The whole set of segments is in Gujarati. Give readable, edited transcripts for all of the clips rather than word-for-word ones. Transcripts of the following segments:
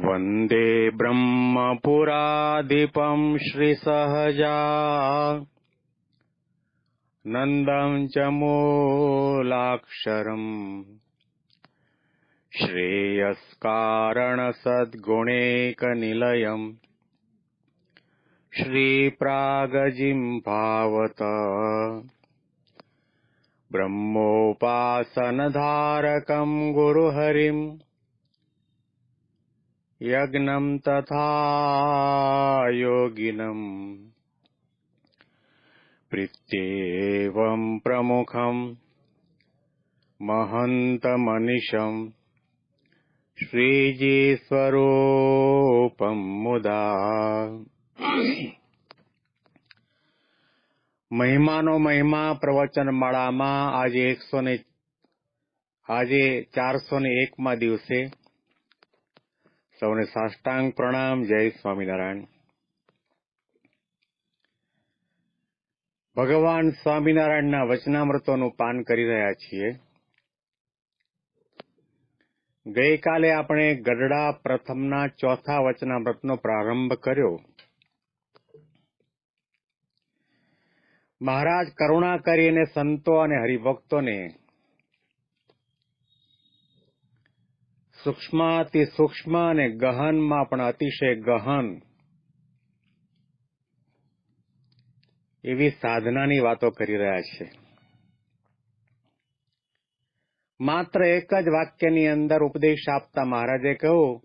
वन्दे ब्रह्मपुराधिपं श्रीसहजा नन्दं च मूलाक्षरम् श्रेयस्कारणसद्गुणैकनिलयम् श्रीप्रागजिह्वावत ब्रह्मोपासनधारकं गुरुहरिं यज्ञं तथा योगिनं प्रीत्येवं प्रमुखं महन्तमनिशं श्रीजीस्वरूपं मुदा મહિમાનો મહિમા પ્રવચન માળામાં આજે 401મા દિવસે સૌને સાષ્ટાંગ પ્રણામ. જય સ્વામિનારાયણ. ભગવાન સ્વામિનારાયણના વચનામૃતોનું પાન કરી રહ્યા છીએ. ગઈકાલે આપણે ગઢડા પ્રથમના ચોથા વચનામૃતનો પ્રારંભ કર્યો. મહારાજ કરુણા કરીને સંતો અને હરિભક્તોને સૂક્ષ્માતિ સૂક્ષ્મ અને ગહનમાં પણ અતિશય ગહન એવી સાધનાની વાતો કરી રહ્યા છે. માત્ર એક જ વાક્યની અંદર ઉપદેશ આપતા મહારાજે કહ્યું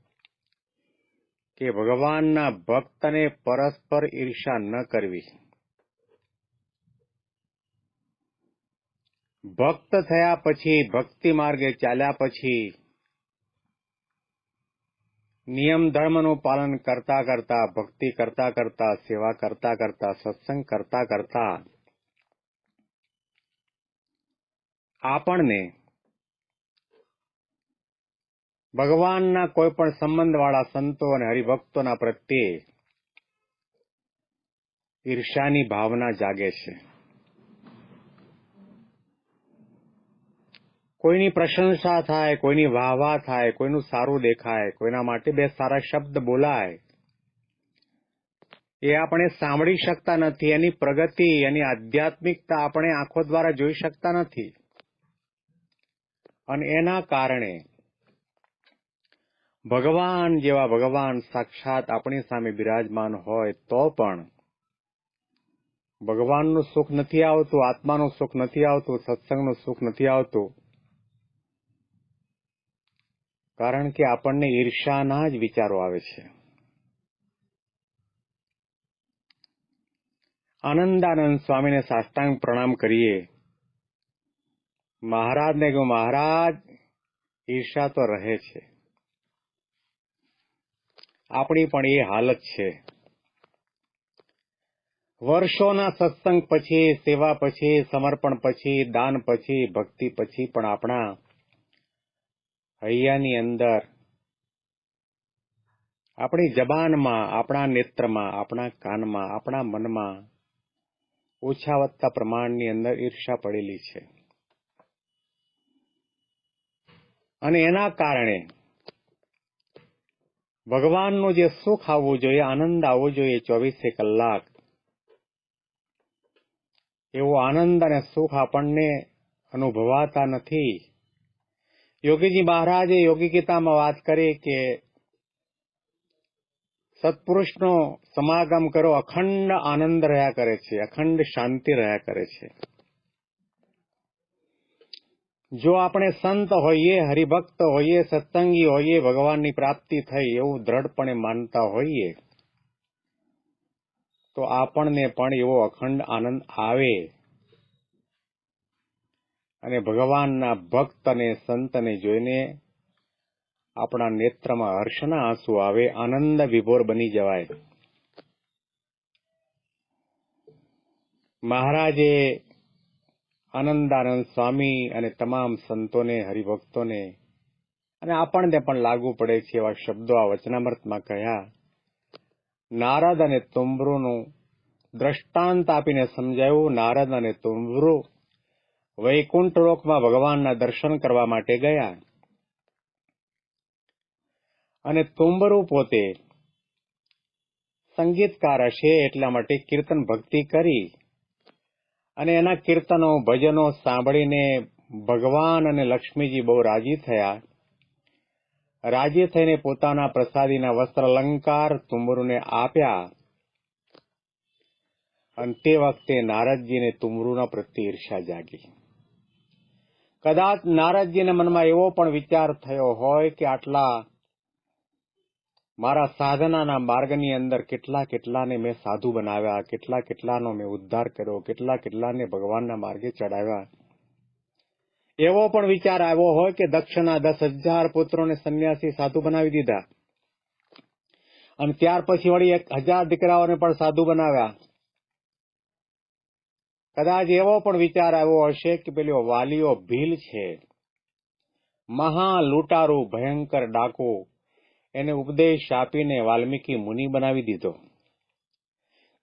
કે ભગવાનના ભક્તને પરસ્પર ઈર્ષા ન કરવી. ભક્ત થયા પછી, ભક્તિ માર્ગે ચાલ્યા પછી નિયમ ધર્મનું પાલન કરતા કરતા, ભક્તિ કરતા કરતા, સેવા કરતા કરતા, સત્સંગ કરતા કરતા આપણને ભગવાનના કોઈ પણ સંબંધવાળા સંતો અને હરિભક્તોના પ્રત્યે ઈર્ષાની ભાવના જાગે છે. કોઈની પ્રશંસા થાય, કોઈની વાહવા થાય, કોઈનું સારું દેખાય, કોઈના માટે બે સારા શબ્દ બોલાય, એ આપણે સાંભળી શકતા નથી. એની પ્રગતિ, એની આધ્યાત્મિકતા આપણે આંખો દ્વારા જોઈ શકતા નથી. અને એના કારણે ભગવાન જેવા ભગવાન સાક્ષાત આપણી સામે બિરાજમાન હોય તો પણ ભગવાનનું સુખ નથી આવતું, આત્માનું સુખ નથી આવતું, સત્સંગનું સુખ નથી આવતું. કારણ કે આપણને ઈર્ષાના જ વિચારો આવે છે. આનંદાનંદ સ્વામીને સાષ્ટાંગ પ્રણામ કરીએ. મહારાજને કહ્યું, મહારાજ ઈર્ષા તો રહે છે, આપણી પણ એ હાલત છે. વર્ષોના સત્સંગ પછી, સેવા પછી, સમર્પણ પછી, દાન પછી, ભક્તિ પછી પણ આપણા હૈયાની અંદર, આપણી જબાનમાં, આપણા નેત્રમાં, આપણા કાનમાં, આપણા મનમાં ઓછા વધતા પ્રમાણની અંદર ઈર્ષા પડેલી છે. અને એના કારણે ભગવાનનું જે સુખ આવવું જોઈએ, આનંદ આવવો જોઈએ 24 કલાક, એવો આનંદ અને સુખ આપણને અનુભવાતા નથી. યોગીજી મહારાજે યોગી ગીતામાં વાત કરી કે સત્પુરુષનો સમાગમ કરો, અખંડ આનંદ રહ્યા કરે છે, અખંડ શાંતિ રહ્યા કરે છે. જો આપણે સંત હોઈએ, હરિભક્ત હોઈએ, સત્સંગી હોઈએ, ભગવાનની પ્રાપ્તિ થઈ એવું દ્રઢપણે માનતા હોઈએ તો આપણને પણ એવો અખંડ આનંદ આવે. અને ભગવાનના ભક્ત અને સંતને જોઈને આપણા નેત્રમાં હર્ષના આંસુ આવે, આનંદ વિભોર બની જવાય. મહારાજે આનંદાનંદ સ્વામી અને તમામ સંતોને, હરિભક્તોને અને આપણને પણ લાગુ પડે છે એવા શબ્દો આ વચનામૃતમાં કહ્યા. નારદ અને તુંબરુનું દ્રષ્ટાંત આપીને સમજાયું. નારદ અને તુંબરુ વૈકુંઠ લોકમાં ભગવાનના દર્શન કરવા માટે ગયા અને તુંબરું પોતે સંગીતકાર હશે, એટલા માટે કીર્તન ભક્તિ કરી અને એના કીર્તનો ભજનો સાંભળીને ભગવાન અને લક્ષ્મીજી બહુ રાજી થયા. રાજી થઈને પોતાના પ્રસાદીના વસ્ત્ર અલંકાર તુંબરુને આપ્યા અને તે વખતે નારદજીને તુંબરુના પ્રત્યે ઈર્ષા જાગી. કદાચ નારદજીના મનમાં એવો પણ વિચાર થયો હોય કે આટલા મારા સાધનાના માર્ગની અંદર કેટલાને મેં સાધુ બનાવ્યા, કેટલાનો મેં ઉદ્ધાર કર્યો, કેટલાને ભગવાનના માર્ગે ચડાવ્યા. એવો પણ વિચાર આવ્યો હોય કે દક્ષના 10,000 પુત્રોને સંન્યાસી સાધુ બનાવી દીધા અને ત્યાર પછી વળી 1,000 દીકરાઓને પણ સાધુ બનાવ્યા. કદાચ એવો પણ વિચાર આવ્યો હશે કે પેલો વાલીઓ ભીલ છે, મહા લૂંટારૂ ભયંકર ડાકુ, એને ઉપદેશ આપીને વાલ્મીકી મુનિ બનાવી દીધો.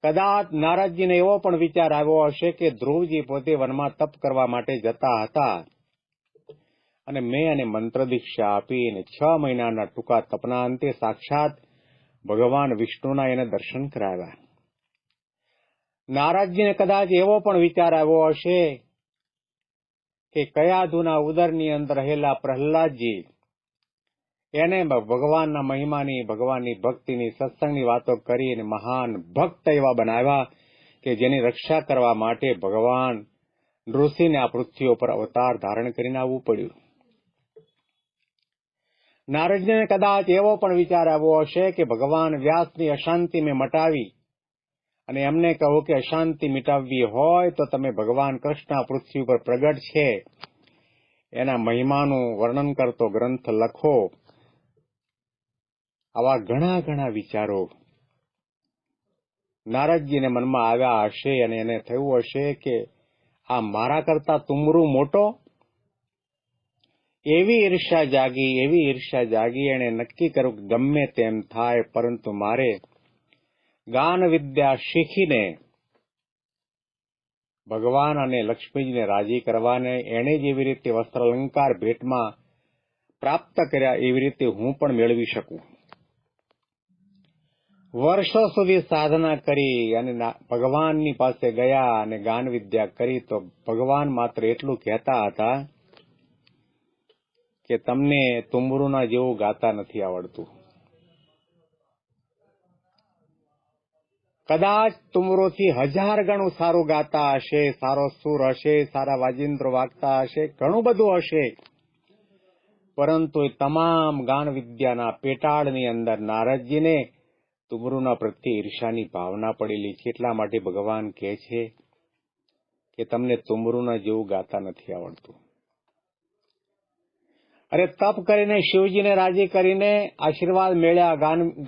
કદાચ નારદજીને એવો પણ વિચાર આવ્યો હશે કે ધ્રુવજી પોતે વનમાં તપ કરવા માટે જતા હતા અને મેં એને મંત્ર દીક્ષા આપીને 6 મહિનાના ટૂંકા તપના અંતે સાક્ષાત ભગવાન વિષ્ણુના એને દર્શન કરાવ્યા. નારદજીને કદાચ એવો પણ વિચાર આવ્યો હશે કે કયાધુના ઉદરની અંદર રહેલા પ્રહલાદજી, એને ભગવાનના મહિમાની, ભગવાનની ભક્તિની, સત્સંગની વાતો કરી અને મહાન ભક્ત એવા બનાવ્યા કે જેની રક્ષા કરવા માટે ભગવાન ઋષિને આ પૃથ્વી ઉપર અવતાર ધારણ કરીને આવવું પડ્યું. નારદજીને કદાચ એવો પણ વિચાર આવ્યો હશે કે ભગવાન વ્યાસની અશાંતિ મેં મટાવી અને એમને કહું કે અશાંતિ મિટાવવી હોય તો તમે ભગવાન કૃષ્ણ પૃથ્વી ઉપર પ્રગટ છે એના મહિમાનું વર્ણન કરતો ગ્રંથ લખો. આવા ઘણા વિચારો નારદજીને મનમાં આવ્યા હશે અને એને થયું હશે કે આ મારા કરતા તુંબરું મોટો. એવી ઈર્ષા જાગી એને નક્કી કર્યું કે ગમે તેમ થાય પરંતુ મારે ગાન વિદ્યા શીખીને ભગવાન અને લક્ષ્મીજીને રાજી કરવાને એણે જેવી રીતે વસ્ત્ર અલંકાર ભેટમાં પ્રાપ્ત કર્યા એવી રીતે હું પણ મેળવી શકું. વર્ષો સુધી સાધના કરી અને ભગવાનની પાસે ગયા અને ગાન વિદ્યા કરી તો ભગવાન માત્ર એટલું કહેતા હતા કે તમને તુંબરુના જેવું ગાતા નથી આવડતું. કદાચ તુંબરોથી 1000 ગણું સારું ગાતા હશે, સારો સૂર હશે, સારા વાજિંત્રો વાગતા હશે, ઘણું બધું હશે, પરંતુ એ તમામ ગાન વિદ્યાના પેટાળની અંદર નારદજીને તુંબરુના પ્રત્યે ઈર્ષાની ભાવના પડેલી છે. એટલા માટે ભગવાન કહે છે કે તમને તુંબરુના જેવું ગાતા નથી આવડતું. અરે તપ કરીને શિવજીને રાજી કરીને આશીર્વાદ મેળ્યા,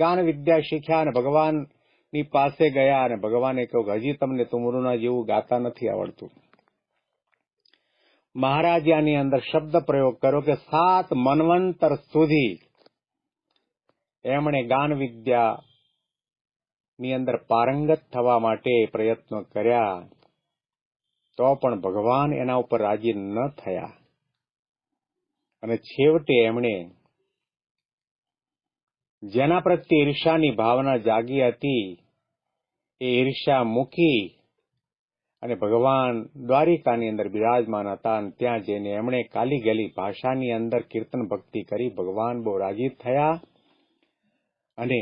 ગાન વિદ્યા શીખ્યા અને ભગવાનની પાસે ગયા અને ભગવાને કહ્યું કે હજી તમને તુંબરુના જેવું ગાતા નથી આવડતું. મહારાજે આની અંદર શબ્દ પ્રયોગ કર્યો કે 7 મન્વંતર સુધી એમણે ગાન વિદ્યા ની અંદર પારંગત થવા માટે પ્રયત્નો કર્યા તો પણ ભગવાન એના ઉપર રાજી ન થયા અને છેવટે એમણે જેના પ્રત્યે ઈર્ષાની ભાવના જાગી હતી એ ઈર્ષા મૂકી અને ભગવાન દ્વારિકાની અંદર બિરાજમાન હતા અને ત્યાં જઈને એમણે કાલી ગયેલી ભાષાની અંદર કીર્તન ભક્તિ કરી. ભગવાન બહુ રાજી થયા અને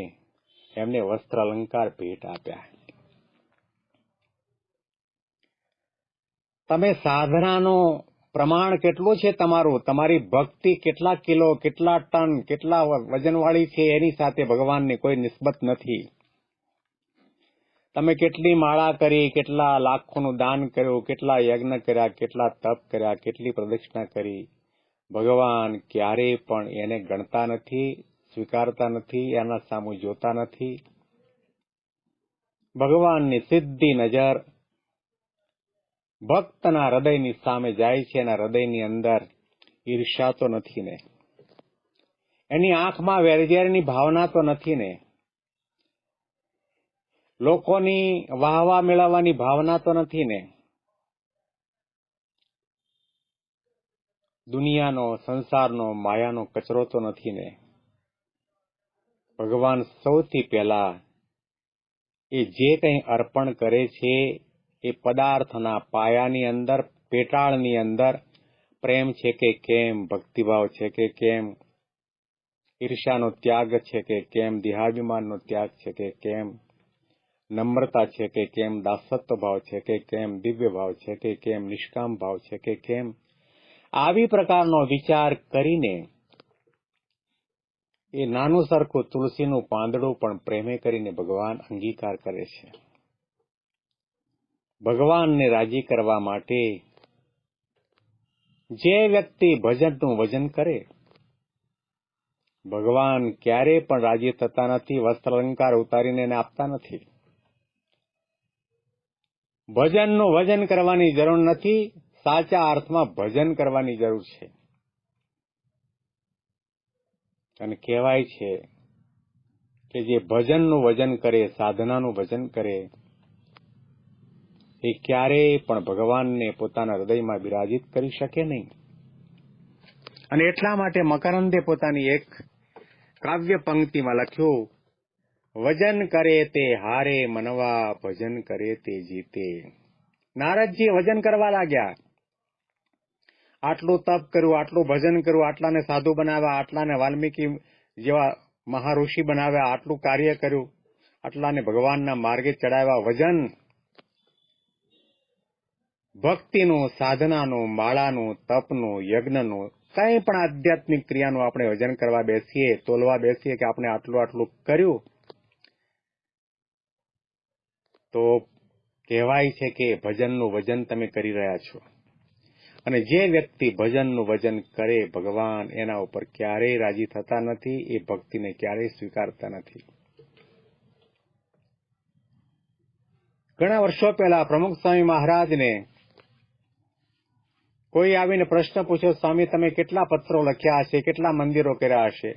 એમને વસ્ત્ર અલંકાર ભેટ આપ્યા. તમે સાધનાનો પ્રમાણ કેટલું છે તમારું, તમારી ભક્તિ કેટલા કિલો, કેટલા ટન, કેટલા વજનવાળી છે એની સાથે ભગવાનની કોઈ નિસ્બત નથી. તમે કેટલી માળા કરી, કેટલા લાખોનું દાન કર્યું, કેટલા યજ્ઞ કર્યા, કેટલા તપ કર્યા, કેટલી પ્રદક્ષિણા કરી, ભગવાન ક્યારેય પણ એને ગણતા નથી, સ્વીકારતા નથી, એના સામું જોતા નથી. ભગવાનની સીધી નજર ભક્તના હૃદયની સામે જાય છે. એના હૃદયની અંદર ઈર્ષા તો નથી ને, એની આંખમાં વેરઝેરની ભાવના તો નથી ને, લોકોની વાહવા મેળવવાની ભાવના તો નથી ને, દુનિયાનો, સંસારનો, માયાનો કચરો તો નથી ને. ભગવાન સૌથી પહેલા એ જે કંઈ અર્પણ કરે છે એ પદાર્થના પાયાની અંદર, પેટાળની અંદર પ્રેમ છે કે કેમ, ભક્તિભાવ છે કે કેમ, ઈર્ષાનો ત્યાગ છે કે કેમ, દેહાભિમાનનો ત્યાગ છે કે કેમ, નમ્રતા છે કે કેમ, દાસત્વ ભાવ છે કે કેમ, દિવ્ય ભાવ છે કે કેમ, નિષ્કામ ભાવ છે કે કેમ, આવી પ્રકારનો વિચાર કરીને એ નાનું સરખું તુલસીનું પાંદડું પણ પ્રેમે કરીને ભગવાન અંગીકાર કરે છે. ભગવાનને રાજી કરવા માટે જે વ્યક્તિ ભજનનું વજન કરે, ભગવાન ક્યારેય પણ રાજી થતા નથી, વસ્ત્ર અલંકાર ઉતારીને એને આપતા નથી. ભજનનું વજન કરવાની જરૂર નથી, સાચા અર્થમાં ભજન કરવાની જરૂર છે. અને કહેવાય છે કે જે ભજનનું વજન કરે, સાધનાનું ભજન કરે, એ ક્યારેય પણ ભગવાનને પોતાના હૃદયમાં બિરાજિત કરી શકે નહીં. અને એટલા માટે મકરંદે પોતાની એક કાવ્ય પંક્તિમાં લખ્યું, વજન કરે તે હારે મનવા, ભજન કરે તે જીતે. નારદજી વજન કરવા લાગ્યા. આટલું તપ કર્યું, આટલું ભજન કર્યું, આટલાને સાધુ બનાવ્યા, આટલાને વાલ્મીકી જેવા મહાઋષિ બનાવ્યા, આટલું કાર્ય કર્યું, આટલાને ભગવાનના માર્ગે ચડાવ્યા. વજન ભક્તિનું, સાધનાનું, માળાનું, તપનું, યજ્ઞનું, કંઈ પણ આધ્યાત્મિક ક્રિયાનું આપણે વજન કરવા બેસીએ, તોલવા બેસીએ કે આપણે આટલું આટલું કર્યું, તો કહેવાય છે કે ભજનનું વજન તમે કરી રહ્યા છો. અને જે વ્યક્તિ ભજનનું વજન કરે, ભગવાન એના ઉપર ક્યારેય રાજી થતા નથી, એ ભક્તિને ક્યારેય સ્વીકારતા નથી. ઘણા વર્ષો પહેલા પ્રમુખ સ્વામી મહારાજને કોઈ આવીને પ્રશ્ન પૂછ્યો, સ્વામી તમે કેટલા પત્રો લખ્યા હશે, કેટલા મંદિરો કર્યા હશે?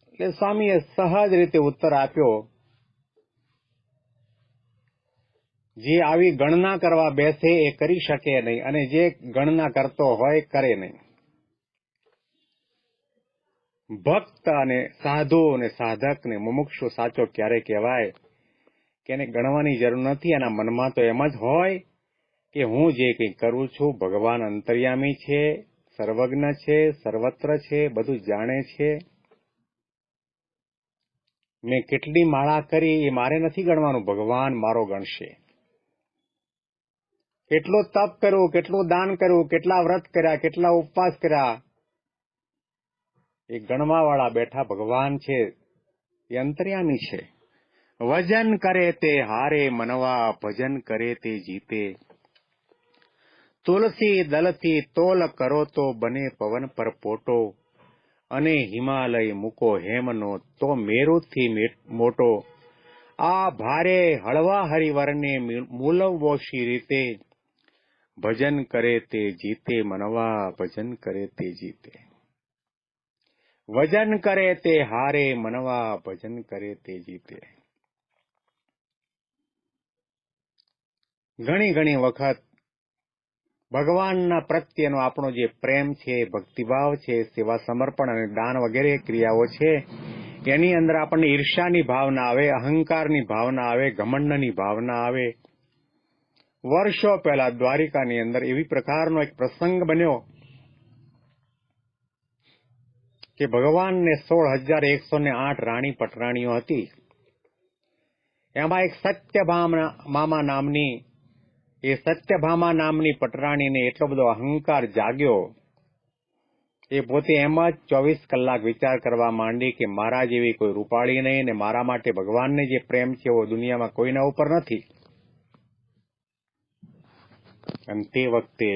એટલે સ્વામીએ સહજ રીતે ઉત્તર આપ્યો, જે આવી ગણના કરવા બેસે એ કરી શકે નહીં, અને જે ગણના કરતો હોય કરે નહીં. ભક્ત અને સાધુ અને સાધક ને મુમુક્ષુ સાચો ક્યારે કહેવાય કે એને ગણવાની જરૂર નથી. એના મનમાં તો એમ જ હોય કે હું જે કંઈ કરું છું, ભગવાન અંતર્યામી છે, સર્વજ્ઞ છે, સર્વત્ર છે, બધું જાણે છે. મેં કેટલી માળા કરી એ મારે નથી ગણવાનું, ભગવાન મારો ગણશે. કેટલું તપ કર્યું, કેટલું દાન કર્યું, કેટલા વ્રત કર્યા, કેટલા ઉપવાસ કર્યા, એ ગણવાવાળા બેઠા ભગવાન છે, એ અંતર્યામી છે. વજન કરે તે હારે મનવા, ભજન કરે તે જીતે. તુલસી દલથી તોલ કરો તો બને પવન પર પોટો, અને હિમાલય મૂકો હેમનો તો મેરુથી મોટો. આ ભારે હળવા હરિવરને મૂલવો શી રીતે, ભજન કરે તે જીતે મનવા, ભજન કરે તે જીતે. વજન કરે તે હારે મનવા, ભજન કરે તે જીતે. ઘણી ઘણી વખત ભગવાનના પ્રત્યેનો આપણો જે પ્રેમ છે, ભક્તિભાવ છે, સેવા સમર્પણ અને દાન વગેરે ક્રિયાઓ છે, એની અંદર આપણને ઈર્ષ્યાની ભાવના આવે, અહંકારની ભાવના આવે, ઘમંડની ભાવના આવે. વર્ષો પહેલા દ્વારિકાની અંદર એવી પ્રકારનો એક પ્રસંગ બન્યો કે ભગવાનને 16,108 રાણી પટરાણીઓ હતી. એમાં એક સત્યભામા નામની પટરાણીને એટલો બધો અહંકાર જાગ્યો, એ પોતે એમ જ 24 કલાક વિચાર કરવા માંડી કે મારા જેવી કોઈ રૂપાળી નહીં, ને મારા માટે ભગવાનને જે પ્રેમ છે એવો દુનિયામાં કોઈના ઉપર નથી. અને તે વખતે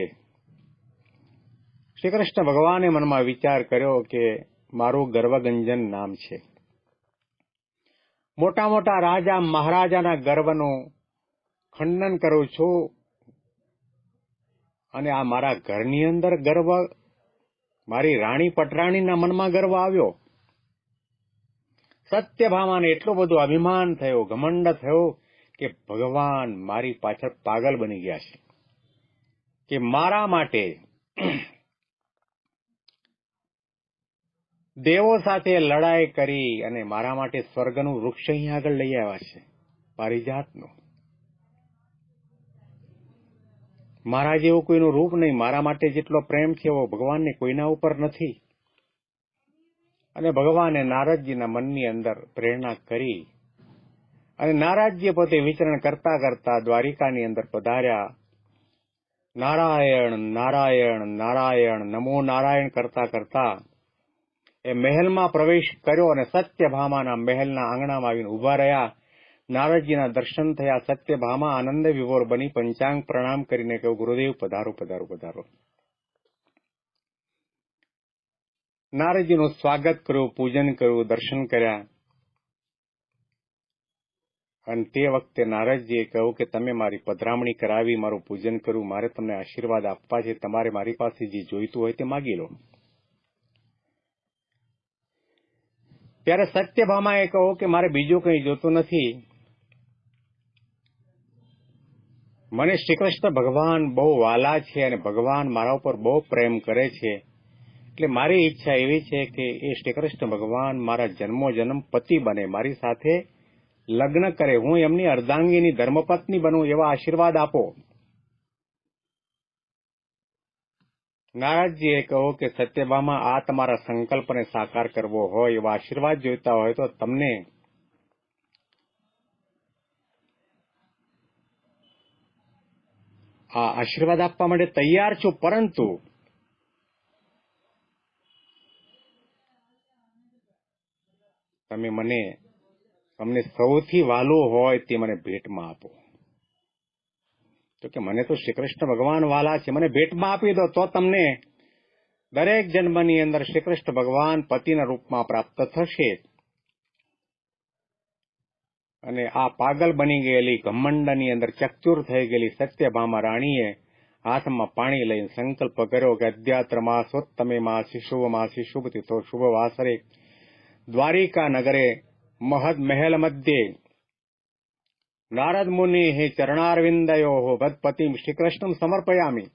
શ્રી કૃષ્ણ ભગવાને મનમાં વિચાર કર્યો કે મારું ગર્વગંજન નામ છે. મોટા મોટા રાજા મહારાજાના ગર્વનું ખંડન કરું છું, અને આ મારા ઘરની અંદર ગર્વ, મારી રાણી પટરાણીના મનમાં ગર્વ આવ્યો. સત્યભામાને એટલું બધું અભિમાન થયું, ઘમંડ થયું કે ભગવાન મારી પાછળ પાગલ બની ગયા છે, કે મારા માટે દેવો સાથે લડાઈ કરી અને મારા માટે સ્વર્ગનું વૃક્ષ અહીં આગળ લઈ આવ્યા છે, પારિજાતનું. મારા જેવું કોઈનું રૂપ નહીં. મારા માટે જેટલો પ્રેમ છે એવો ભગવાનને કોઈના ઉપર નથી. અને ભગવાને નારદજીના મનની અંદર પ્રેરણા કરી અને નારદજી પોતે વિચરણ કરતા કરતા દ્વારિકાની અંદર પધાર્યા. નારાયણ નારાયણ નારાયણ નમો નારાયણ કરતા કરતા એ મહેલમાં પ્રવેશ કર્યો અને સત્યભામાના મહેલના આંગણામાં આવીને ઉભા રહ્યા. નારદજીના દર્શન થયા. સત્યભામા આનંદ વિભોર બની પંચાંગ પ્રણામ કરીને કહ્યું, ગુરુદેવ પધારો પધારો પધારો. નારદજીનું સ્વાગત કર્યું, પૂજન કર્યું, દર્શન કર્યા. અને તે વખતે નારદજીએ કહ્યું કે તમે મારી પધરામણી કરાવી, મારું પૂજન કર્યું, મારે તમને આશીર્વાદ આપવા છે. તમારે મારી પાસે જે જોઈતું હોય તે માગી લો. ત્યારે સત્યભામાએ કહ્યું કે મારે બીજું કંઈ જોતું નથી. મને શ્રી કૃષ્ણ ભગવાન બહુ વાલા છે અને ભગવાન મારા ઉપર બહુ પ્રેમ કરે છે. એટલે મારી ઈચ્છા એવી છે કે એ શ્રી કૃષ્ણ ભગવાન મારા જન્મો જન્મ પતિ બને, મારી સાથે લગ્ન કરે, હું એમની અર્ધાંગીની ધર્મપત્ની બનું, એવા આશીર્વાદ આપો. નારદજીએ કહ્યું કે સત્યભામા, આ તમારા સંકલ્પને સાકાર કરવો હોય, એવા આશીર્વાદ જોઈતા હોય તો તમને આ આશીર્વાદ આપવા માટે તૈયાર છું, પરંતુ તમે તમને સૌથી વાલું હોય તે મને ભેટમાં આપો. તો કે મને તો શ્રી કૃષ્ણ ભગવાન વાલા છે, મને ભેટમાં આપી દો તો તમને દરેક જન્મની અંદર શ્રી કૃષ્ણ ભગવાન પતિના રૂપમાં પ્રાપ્ત થશે. અને આ પાગલ બની ગયેલી ઘમંડની અંદર ચકચૂર થઈ ગયેલી સત્યભામા રાણીએ હાથમાં પાણી લઈને સંકલ્પ કર્યો કે અધ્યાત્ર માસોત્તમે માસી શુભ માસી શુભ તિથો શુભ વાસરે દ્વારિકા નગરે મહદ મહેલ મધ્યે નારદ મુનિ હે ચરણારવિંદયો ભદપતિ શ્રી કૃષ્ણ સમર્પયામી.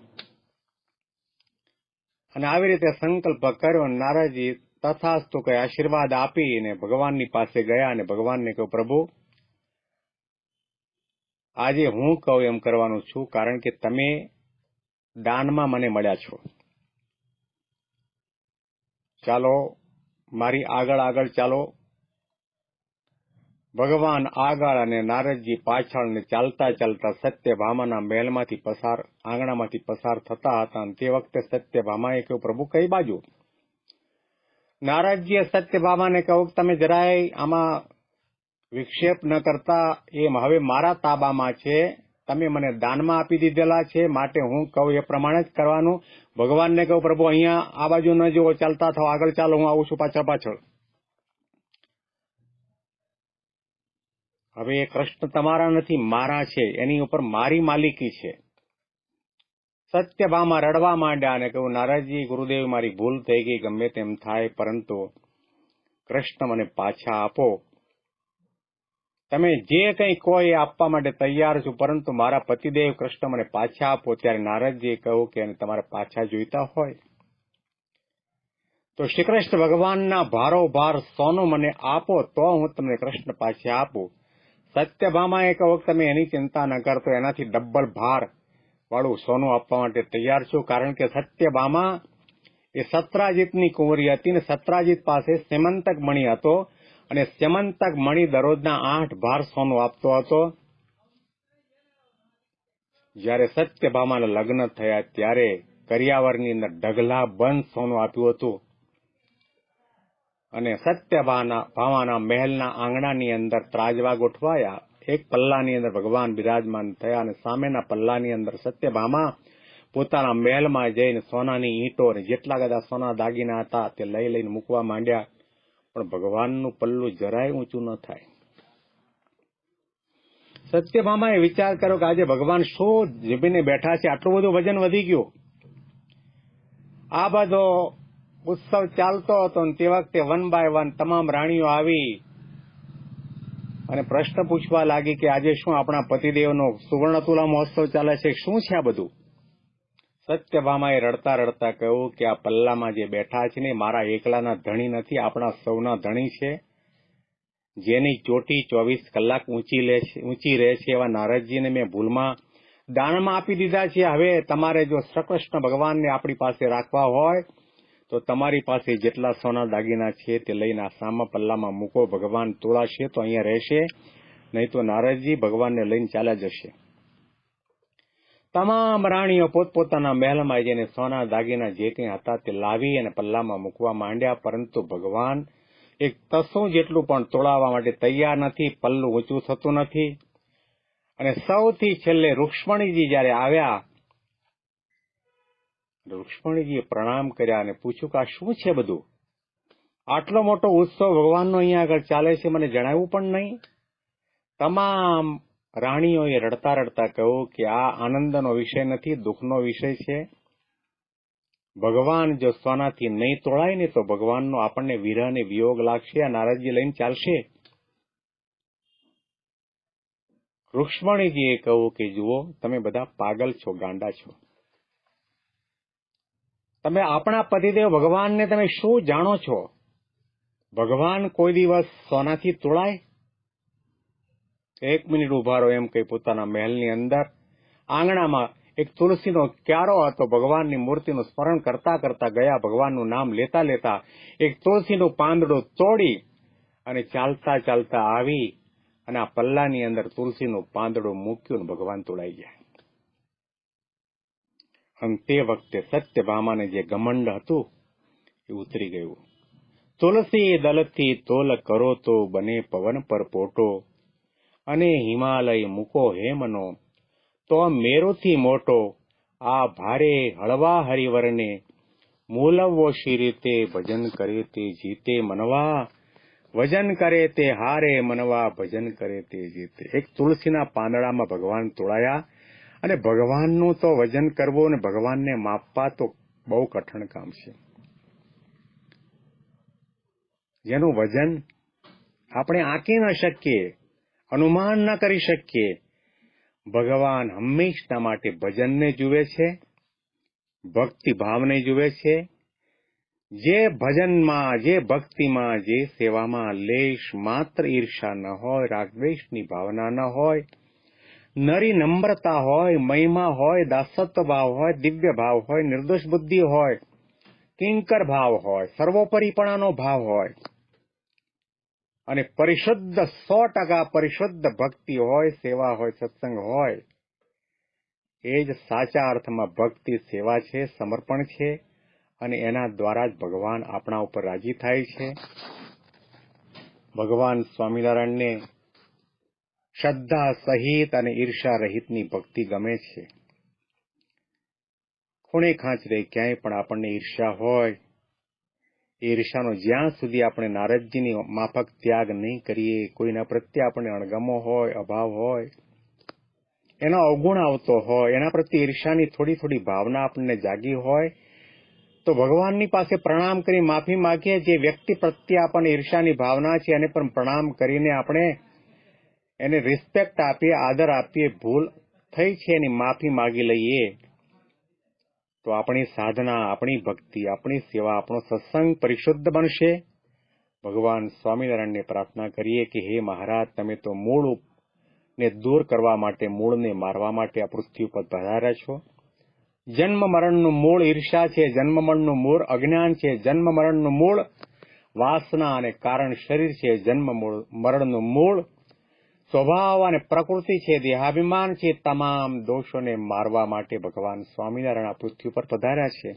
અને આવી રીતે સંકલ્પ કર્યો. નારદજી તથાસ્તુ કહે આશીર્વાદ આપીને ભગવાનની પાસે ગયા અને ભગવાનને કહ્યું, પ્રભુ આજે હું કહું એમ કરવાનું છું, કારણ કે તમે દાનમાં મને મળ્યા છો. ચાલો મારી આગળ આગળ ચાલો. ભગવાન આગળ અને નારદજી પાછળ ને ચાલતા ચાલતા સત્યભામાના મહેલમાંથી આંગણામાંથી પસાર થતા હતા. અને તે વખતે સત્યભામાએ કહ્યું, પ્રભુ કઈ બાજુ? નારદજીએ સત્યભામાને કહ્યું, તમે જરાય આમાં વિક્ષેપ ન કરતા, એ હવે મારા તાબામાં છે, તમે મને દાનમાં આપી દીધેલા છે, માટે હું કહું એ પ્રમાણે જ કરવાનું. ભગવાનને કહું, પ્રભુ અહીંયા આ બાજુ ન જુઓ, ચાલતા થાવ, આગળ ચાલો, હું આવું છું પાછળ પાછળ. હવે એ કૃષ્ણ તમારા નથી, મારા છે, એની ઉપર મારી માલિકી છે. સત્યભામા રડવા માંડ્યા અને કહ્યું, નારદજી ગુરુદેવ, મારી ભૂલ થઈ ગઈ, ગમે તેમ થાય, પરંતુ કૃષ્ણ મને પાછા આપો. તમે જે કંઈ કહો એ આપવા માટે તૈયાર છું, પરંતુ મારા પતિદેવ કૃષ્ણ મને પાછા આપો. ત્યારે નારદજીએ કહ્યું કે તમારે પાછા જોઈતા હોય તો શ્રી કૃષ્ણ ભગવાનના ભારોભાર સોનું મને આપો, તો હું તમને કૃષ્ણ પાછા આપું. સત્યભામાએ કહ્યું કે તમે એની ચિંતા ન કરતો, એનાથી ડબલ ભાર વાળું સોનું આપવા માટે તૈયાર છું. કારણ કે સત્યભામા એ સત્રાજીતની કુંવરી હતી ને સત્રાજીત પાસે સેમંતક મણિ હતો અને સેમંતક મણિ દરરોજના 8 ભાર સોનું આપતો હતો. જયારે સત્યભામાના લગ્ન થયા ત્યારે કરિયાવરની અંદર ઢગલા બંધ સોનું આપ્યું હતું. અને સત્યભામાના મહેલના આંગણાની અંદર ત્રાજવા ગોઠવાયા. એક પલ્લાની અંદર ભગવાન બિરાજમાન થયા અને સામેના પલ્લાની અંદર સત્યભામા પોતાના મહેલમાં જઈને સોનાની ઈંટો અને જેટલા બધા સોના દાગીના હતા તે લઈ લઈને મૂકવા માંડ્યા. પણ ભગવાનનું પલ્લું જરાય ઊંચું ન થાય. સત્યભામાએ વિચાર કર્યો કે આજે ભગવાન શું જીભીને બેઠા છે, આટલું બધું વજન વધી ગયું. આ બધો ઉત્સવ ચાલતો હતો અને તે વખતે 1 બાય 1 તમામ રાણીઓ આવી અને પ્રશ્ન પૂછવા લાગી કે આજે શું આપણા પતિદેવનો સુવર્ણ તુલા મહોત્સવ ચાલે છે, શું છે આ બધું? સત્યભામાએ રડતા રડતા કહ્યું કે આ પલ્લામાં જે બેઠા છે ને મારા એકલાના ધણી નથી, આપણા સૌના ધણી છે. જેની ચોટી 24 કલાક ઊંચી રહે છે એવા નારદજીને મેં ભૂલમાં દાનમાં આપી દીધા છે. હવે તમારે જો શ્રી કૃષ્ણ ભગવાનને આપણી પાસે રાખવા હોય તો તમારી પાસે જેટલા સોના દાગીના છે તે લઈને આ સામા પલ્લામાં મૂકો. ભગવાન તોળાશે તો અહીંયા રહેશે, નહીં તો નારદજી ભગવાનને લઈને ચાલ્યા જશે. તમામ રાણીઓ પોતપોતાના મહેલમાં જઈને સોના દાગીના જે કંઈ હતા તે લાવી અને પલ્લામાં મૂકવા માંડ્યા, પરંતુ ભગવાન એક તસું જેટલું પણ તોળાવવા માટે તૈયાર નથી. પલ્લું ઊંચું થતું નથી. અને સૌથી છેલ્લે રૂક્ષ્મણીજી જયારે આવ્યા, રૂક્ષ્મણીજીએ પ્રણામ કર્યા અને પૂછ્યું કે આ શું છે બધું? આટલો મોટો ઉત્સવ ભગવાનનો અહીંયા આગળ ચાલે છે, મને જણાવ્યું પણ નહીં. તમામ રાણીઓએ રડતા રડતા કહ્યું કે આ આનંદનો વિષય નથી, દુઃખનો વિષય છે. ભગવાન જો સોનાથી નહીં તોળાય ને તો ભગવાનનો આપણને વિરહ અને વિયોગ લાગશે. આ નારદજી લઈને ચાલશે. રૂક્ષ્મણીજીએ કહ્યું કે જુઓ, તમે બધા પાગલ છો, ગાંડા છો. તમે આપણા પતિદેવ ભગવાનને તમે શું જાણો છો? ભગવાન કોઈ દિવસ સોનાથી તોળાય? 1 મિનિટ ઉભા રહો એમ કહી પોતાના મહેલની અંદર આંગણામાં એક તુલસીનો ક્યારો હતો. ભગવાનની મૂર્તિનું સ્મરણ કરતા કરતા ગયા, ભગવાનનું નામ લેતા લેતા એક તુલસીનું પાંદડું તોડી અને ચાલતા ચાલતા આવી અને આ પલ્લાની અંદર તુલસીનું પાંદડું મૂક્યું ને ભગવાન તોડાઈ ગયા. અને તે વખતે સત્યભામાને જે ઘમંડ હતું એ ઉતરી ગયું. તુલસી દલથી તોલ કરો તો બને પવન પર પોટો, અને હિમાલય મૂકો હેમનો તો મેરુથી મોટો. આ ભારે હળવા હરિવરને મૂલવો શી રીતે, ભજન કરે તે જીતે મનવા, વજન કરે તે હારે મનવા, ભજન કરે તે જીતે. એક તુલસીના પાંદડામાં ભગવાન તોડાયા, અને ભગવાનનું તો વજન કરવું અને ભગવાનને માપવા તો બહુ કઠણ કામ છે. જેનું વજન આપણે આંકી ન શકીએ, અનુમાન ન કરી શકીએ. ભગવાન હંમેશના માટે ભજનને જુએ છે, ભક્તિ ભાવને જુએ છે. જે ભજનમાં, જે ભક્તિમાં, જે સેવામાં લેશ માત્ર ઈર્ષા ન હોય, રાગદ્વેષની ભાવના ન હોય, નરી નમ્રતા હોય, મહિમા હોય, દાસત્વ ભાવ હોય, દિવ્ય ભાવ હોય, નિર્દોષ બુદ્ધિ હોય, કિંકર ભાવ હોય, સર્વોપરીપણાનો ભાવ હોય અને પરિશુદ્ધ 100% પરિશુદ્ધ ભક્તિ હોય, સેવા હોય, સત્સંગ હોય, એ જ સાચા અર્થમાં ભક્તિ, સેવા છે, સમર્પણ છે. અને એના દ્વારા જ ભગવાન આપણા ઉપર રાજી થાય છે. ભગવાન સ્વામિનારાયણને શ્રદ્ધા સહિત અને ઈર્ષા રહિતની ભક્તિ ગમે છે. ખૂણે ખાંચરે ક્યાંય પણ આપણને ઈર્ષા હોય, એ ઈર્ષાનો જ્યાં સુધી આપણે નારદજીની માફક ત્યાગ નહીં કરીએ, કોઈના પ્રત્યે આપણને અણગમો હોય, અભાવ હોય, એનો અવગુણ આવતો હોય, એના પ્રત્યે ઈર્ષાની થોડી થોડી ભાવના આપણને જાગી હોય, તો ભગવાનની પાસે પ્રણામ કરી માફી માંગીએ. જે વ્યક્તિ પ્રત્યે આપણને ઈર્ષાની ભાવના છે એને પણ પ્રણામ કરીને આપણે એને રિસ્પેક્ટ આપીએ, આદર આપીએ. ભૂલ થઈ છે એની માફી માંગી લઈએ તો આપણી સાધના, આપણી ભક્તિ, આપણી સેવા, આપણો સત્સંગ પરિશુદ્ધ બનશે. ભગવાન સ્વામિનારાયણને પ્રાર્થના કરીએ કે હે મહારાજ, તમે તો મૂળને દૂર કરવા માટે, મૂળને મારવા માટે આ પૃથ્વી ઉપર પધાર્યા છો. જન્મ મરણનું મૂળ ઈર્ષા છે, જન્મ મરણનું મૂળ અજ્ઞાન છે, જન્મ મરણનું મૂળ વાસના અને કારણ શરીર છે, જન્મ મરણનું મૂળ સ્વભાવ અને પ્રકૃતિ છે, દેહાભિમાન છે. તમામ દોષોને મારવા માટે ભગવાન સ્વામિનારાયણ આ પૃથ્વી પર પધાર્યા છે.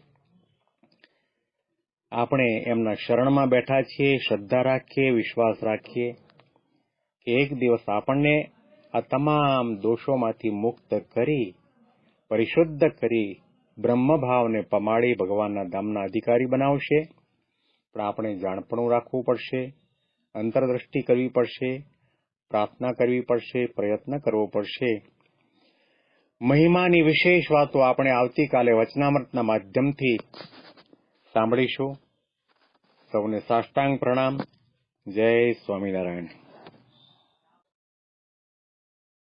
આપણે એમના શરણમાં બેઠા છીએ. શ્રદ્ધા રાખીએ, વિશ્વાસ રાખીએ કે એક દિવસ આપણને આ તમામ દોષોમાંથી મુક્ત કરી, પરિશુદ્ધ કરી, બ્રહ્મભાવને પમાડી ભગવાનના ધામના અધિકારી બનાવશે. પણ આપણે જાણપણું રાખવું પડશે, અંતરદ્રષ્ટિ કરવી પડશે, પ્રાર્થના કરવી પડશે, પ્રયત્ન કરવો પડશે. મહિમાની વિશેષ વાતો આપણે આવતીકાલે વચનામૃતના માધ્યમથી સાંભળીશું. સૌને સાષ્ટાંગ પ્રણામ. જય સ્વામિનારાયણ.